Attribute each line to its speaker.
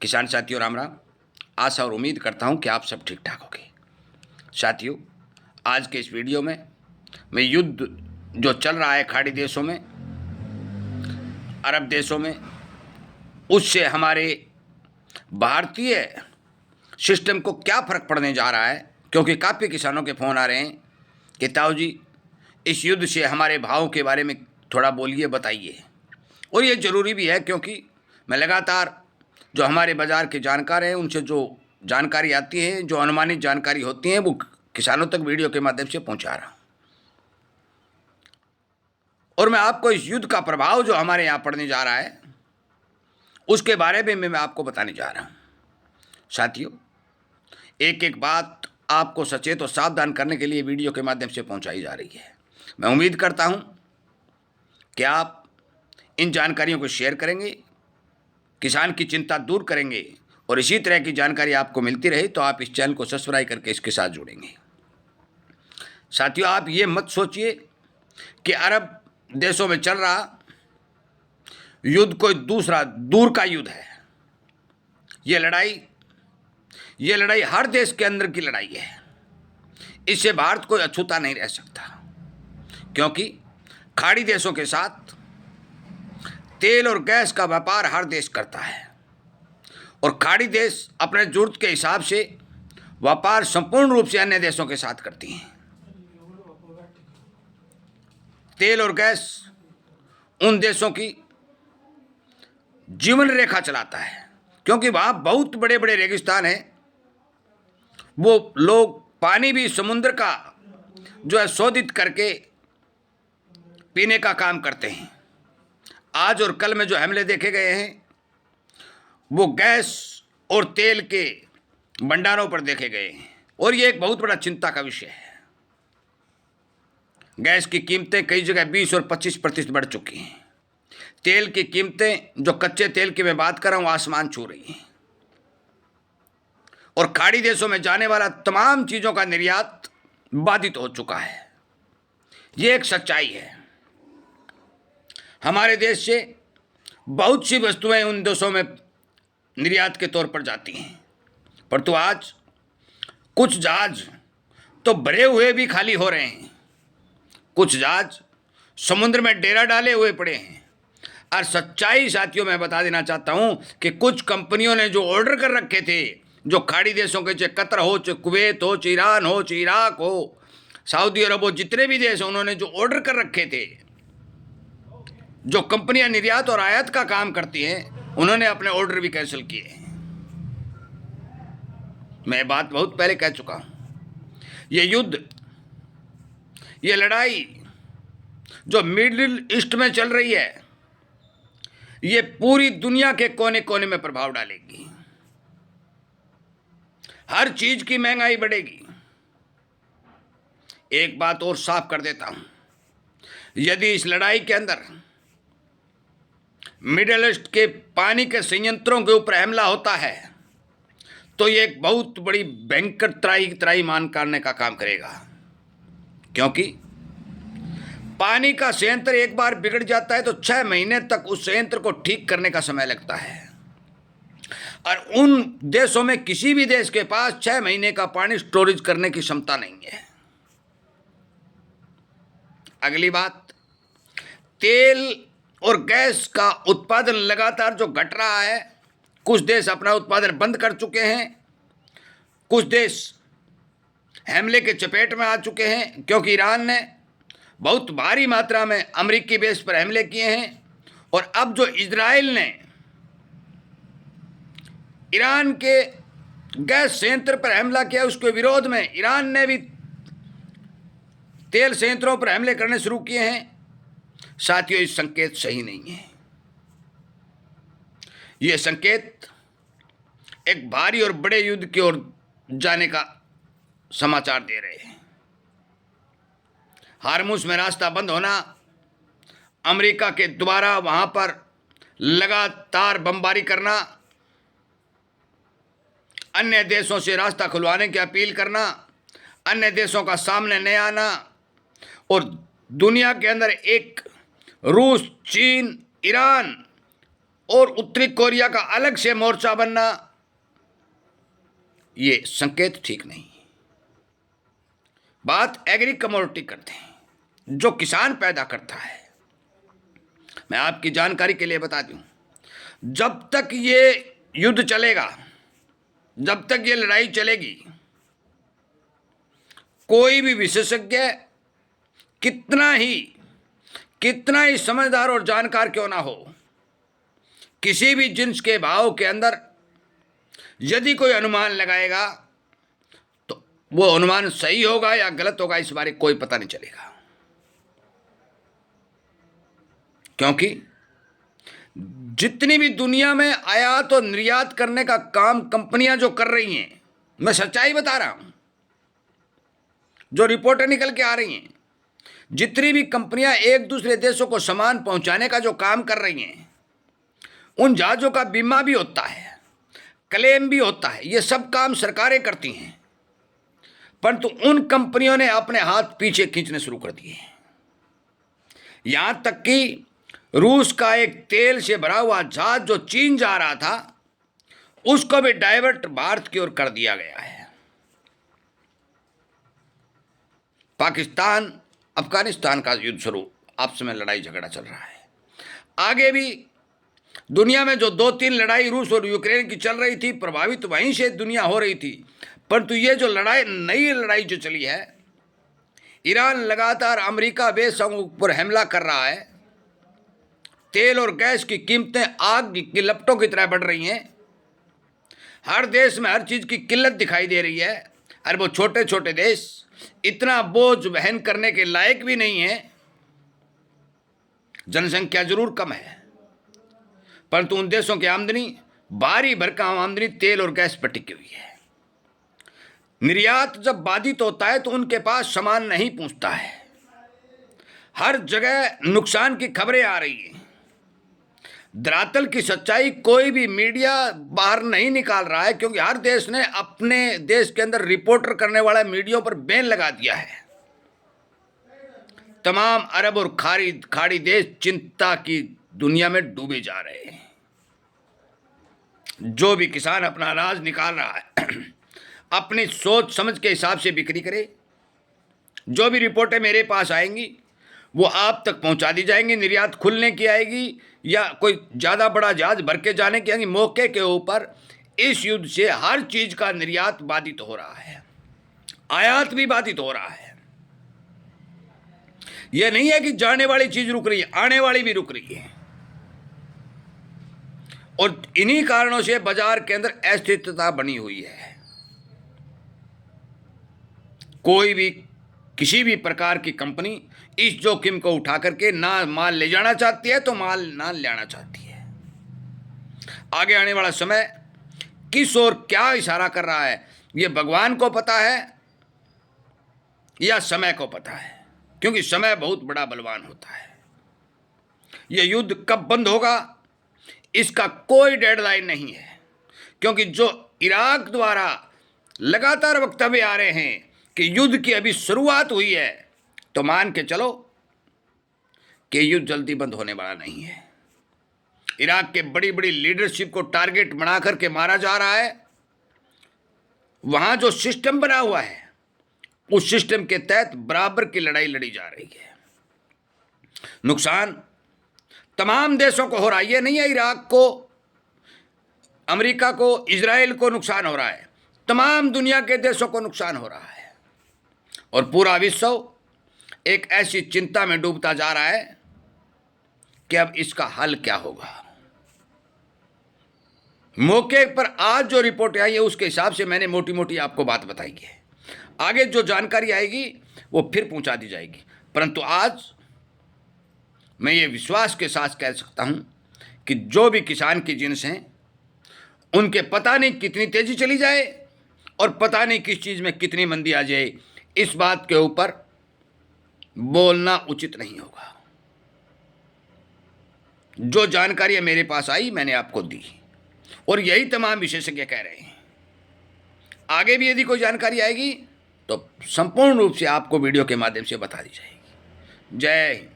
Speaker 1: किसान साथियों राम राम। आशा और उम्मीद करता हूं कि आप सब ठीक ठाक होंगे। साथियों, आज के इस वीडियो में मैं युद्ध जो चल रहा है खाड़ी देशों में, अरब देशों में, उससे हमारे भारतीय सिस्टम को क्या फ़र्क पड़ने जा रहा है। क्योंकि काफ़ी किसानों के फ़ोन आ रहे हैं कि ताऊ जी, इस युद्ध से हमारे भावों के बारे में थोड़ा बोलिए, बताइए। और ये ज़रूरी भी है क्योंकि मैं लगातार जो हमारे बाज़ार के जानकार हैं उनसे जो जानकारी आती है, जो अनुमानित जानकारी होती है, वो किसानों तक वीडियो के माध्यम से पहुंचा रहा हूं। और मैं आपको इस युद्ध का प्रभाव जो हमारे यहाँ पड़ने जा रहा है उसके बारे में मैं आपको बताने जा रहा हूँ। साथियों, एक एक बात आपको सचेत और सावधान करने के लिए वीडियो के माध्यम से पहुंचाई जा रही है। मैं उम्मीद करता हूं कि आप इन जानकारियों को शेयर करेंगे, किसान की चिंता दूर करेंगे और इसी तरह की जानकारी आपको मिलती रहे तो आप इस चैनल को सब्सक्राइब करके इसके साथ जुड़ेंगे। साथियों, आप ये मत सोचिए कि अरब देशों में चल रहा युद्ध कोई दूसरा दूर का युद्ध है। ये लड़ाई हर देश के अंदर की लड़ाई है। इससे भारत कोई अछूता नहीं रह सकता क्योंकि खाड़ी देशों के साथ तेल और गैस का व्यापार हर देश करता है और खाड़ी देश अपने जरूरत के हिसाब से व्यापार संपूर्ण रूप से अन्य देशों के साथ करती हैं। तेल और गैस उन देशों की जीवन रेखा चलाता है क्योंकि वहाँ बहुत बड़े बड़े रेगिस्तान हैं। वो लोग पानी भी समुद्र का जो है शोधित करके पीने का काम करते हैं। आज और कल में जो हमले देखे गए हैं वो गैस और तेल के भंडारों पर देखे गए हैं और ये एक बहुत बड़ा चिंता का विषय है। गैस की कीमतें कई जगह 20 और 25% बढ़ चुकी हैं। तेल की कीमतें, जो कच्चे तेल की मैं बात कर रहा हूँ, आसमान छू रही हैं और खाड़ी देशों में जाने वाला तमाम चीज़ों का निर्यात बाधित हो चुका है। ये एक सच्चाई है। हमारे देश से बहुत सी वस्तुएं उन देशों में निर्यात के तौर पर जाती हैं, परंतु आज कुछ जहाज तो भरे हुए भी खाली हो रहे हैं, कुछ जहाज समुद्र में डेरा डाले हुए पड़े हैं। और सच्चाई साथियों मैं बता देना चाहता हूं कि कुछ कंपनियों ने जो ऑर्डर कर रखे थे, जो खाड़ी देशों के, चाहे कतर हो, चाहे कुवैत हो, चाहे ईरान हो, चाहे इराक हो, सऊदी अरब हो, जितने भी देश हैं, उन्होंने जो ऑर्डर कर रखे थे, जो कंपनियां निर्यात और आयात का काम करती हैं, उन्होंने अपने ऑर्डर भी कैंसिल किए। मैं बात बहुत पहले कह चुका हूं। ये युद्ध, ये लड़ाई जो मिडिल ईस्ट में चल रही है, ये पूरी दुनिया के कोने कोने में प्रभाव डालेगी। हर चीज की महंगाई बढ़ेगी। एक बात और साफ कर देता हूं, यदि इस लड़ाई के अंदर मिडिल ईस्ट के पानी के संयंत्रों के ऊपर हमला होता है तो ये एक बहुत बड़ी भयंकर त्राही करने का काम करेगा। क्योंकि पानी का संयंत्र एक बार बिगड़ जाता है तो 6 महीने तक उस संयंत्र को ठीक करने का समय लगता है और उन देशों में किसी भी देश के पास 6 महीने का पानी स्टोरेज करने की क्षमता नहीं है। अगली बात, तेल और गैस का उत्पादन लगातार जो घट रहा है, कुछ देश अपना उत्पादन बंद कर चुके हैं, कुछ देश हमले के चपेट में आ चुके हैं क्योंकि ईरान ने बहुत भारी मात्रा में अमेरिकी बेस पर हमले किए हैं और अब जो इजराइल ने ईरान के गैस संयंत्र पर हमला किया, उसके विरोध में ईरान ने भी तेल संयंत्रों पर हमले करने शुरू किए हैं। साथियों, ये संकेत सही नहीं है। ये संकेत एक भारी और बड़े युद्ध की ओर जाने का समाचार दे रहे हैं। हार्मुज में रास्ता बंद होना, अमेरिका के द्वारा वहां पर लगातार बमबारी करना, अन्य देशों से रास्ता खुलवाने की अपील करना, अन्य देशों का सामने नहीं आना और दुनिया के अंदर एक रूस, चीन, ईरान और उत्तरी कोरिया का अलग से मोर्चा बनना, ये संकेत ठीक नहीं है। बात एग्री कमोडिटी करते हैं, जो किसान पैदा करता है। मैं आपकी जानकारी के लिए बता दूं, जब तक ये युद्ध चलेगा, जब तक ये लड़ाई चलेगी, कोई भी विशेषज्ञ कितना ही समझदार और जानकार क्यों ना हो, किसी भी जिन्स के भाव के अंदर यदि कोई अनुमान लगाएगा तो वो अनुमान सही होगा या गलत होगा, इस बारे कोई पता नहीं चलेगा। क्योंकि जितनी भी दुनिया में आयात और निर्यात करने का काम कंपनियां जो कर रही हैं, मैं सच्चाई बता रहा हूं, जो रिपोर्टें निकल के आ रही हैं, जितनी भी कंपनियां एक दूसरे देशों को सामान पहुंचाने का जो काम कर रही हैं, उन जहाजों का बीमा भी होता है, क्लेम भी होता है, ये सब काम सरकारें करती हैं। परंतु उन कंपनियों ने अपने हाथ पीछे खींचने शुरू कर दिए। यहां तक कि रूस का एक तेल से भरा हुआ जहाज जो चीन जा रहा था, उसको भी डाइवर्ट भारत की ओर कर दिया गया है। पाकिस्तान अफगानिस्तान का युद्ध शुरू, आपस में लड़ाई झगड़ा चल रहा है। आगे भी दुनिया में जो 2-3 लड़ाई रूस और यूक्रेन की चल रही थी, प्रभावित वहीं से दुनिया हो रही थी। परंतु ये जो नई लड़ाई जो चली है, ईरान लगातार अमेरिका बेसों पर हमला कर रहा है, तेल और गैस की कीमतें आग की लपटों की तरह बढ़ रही हैं, हर देश में हर चीज की किल्लत दिखाई दे रही है। अरे वो छोटे छोटे देश इतना बोझ वहन करने के लायक भी नहीं है, जनसंख्या जरूर कम है, परंतु उन देशों की आमदनी, भारी भरकम आमदनी तेल और गैस पर टिकी हुई है। निर्यात जब बाधित होता है तो उनके पास सामान नहीं पहुंचता है, हर जगह नुकसान की खबरें आ रही हैं। धरातल की सच्चाई कोई भी मीडिया बाहर नहीं निकाल रहा है, क्योंकि हर देश ने अपने देश के अंदर रिपोर्टर करने वाला मीडिया पर बैन लगा दिया है। तमाम अरब और खाड़ी देश चिंता की दुनिया में डूबे जा रहे हैं। जो भी किसान अपना अनाज निकाल रहा है अपनी सोच समझ के हिसाब से बिक्री करे। जो भी रिपोर्टें मेरे पास आएंगी वो आप तक पहुंचा दी जाएंगी। निर्यात खुलने की आएगी या कोई ज़्यादा बड़ा जहाज भर के जाने की आएगी, मौके के ऊपर इस युद्ध से हर चीज़ का निर्यात बाधित हो रहा है, आयात भी बाधित हो रहा है। यह नहीं है कि जाने वाली चीज़ रुक रही है, आने वाली भी रुक रही है। और इन्हीं कारणों से बाजार के अंदर अस्थिरता बनी हुई है। कोई भी किसी भी प्रकार की कंपनी इस जोखिम को उठा करके ना माल ले जाना चाहती है तो माल ना ले आना चाहती है। आगे आने वाला समय किस ओर क्या इशारा कर रहा है, ये भगवान को पता है या समय को पता है, क्योंकि समय बहुत बड़ा बलवान होता है। यह युद्ध कब बंद होगा इसका कोई डेडलाइन नहीं है, क्योंकि जो इराक द्वारा लगातार वक्तव्य आ रहे हैं कि युद्ध की अभी शुरुआत हुई है, तो मान के चलो कि युद्ध जल्दी बंद होने वाला नहीं है। इराक के बड़ी बड़ी लीडरशिप को टारगेट बना करके मारा जा रहा है। वहां जो सिस्टम बना हुआ है उस सिस्टम के तहत बराबर की लड़ाई लड़ी जा रही है। नुकसान तमाम देशों को हो रहा है। ये नहीं है इराक को, अमेरिका को, इजराइल को नुकसान हो रहा है, तमाम दुनिया के देशों को नुकसान हो रहा है। और पूरा विश्व एक ऐसी चिंता में डूबता जा रहा है कि अब इसका हल क्या होगा। मौके पर आज जो रिपोर्ट आई है उसके हिसाब से मैंने मोटी मोटी आपको बात बताई है। आगे जो जानकारी आएगी वो फिर पहुंचा दी जाएगी। परंतु आज मैं ये विश्वास के साथ कह सकता हूं कि जो भी किसान की जिन्स हैं उनके पता नहीं कितनी तेजी चली जाए और पता नहीं किस चीज़ में कितनी मंदी आ जाए, इस बात के ऊपर बोलना उचित नहीं होगा। जो जानकारियां मेरे पास आई मैंने आपको दी और यही तमाम विशेषज्ञ कह रहे हैं। आगे भी यदि कोई जानकारी आएगी तो संपूर्ण रूप से आपको वीडियो के माध्यम से बता दी जाएगी। जय हिंद।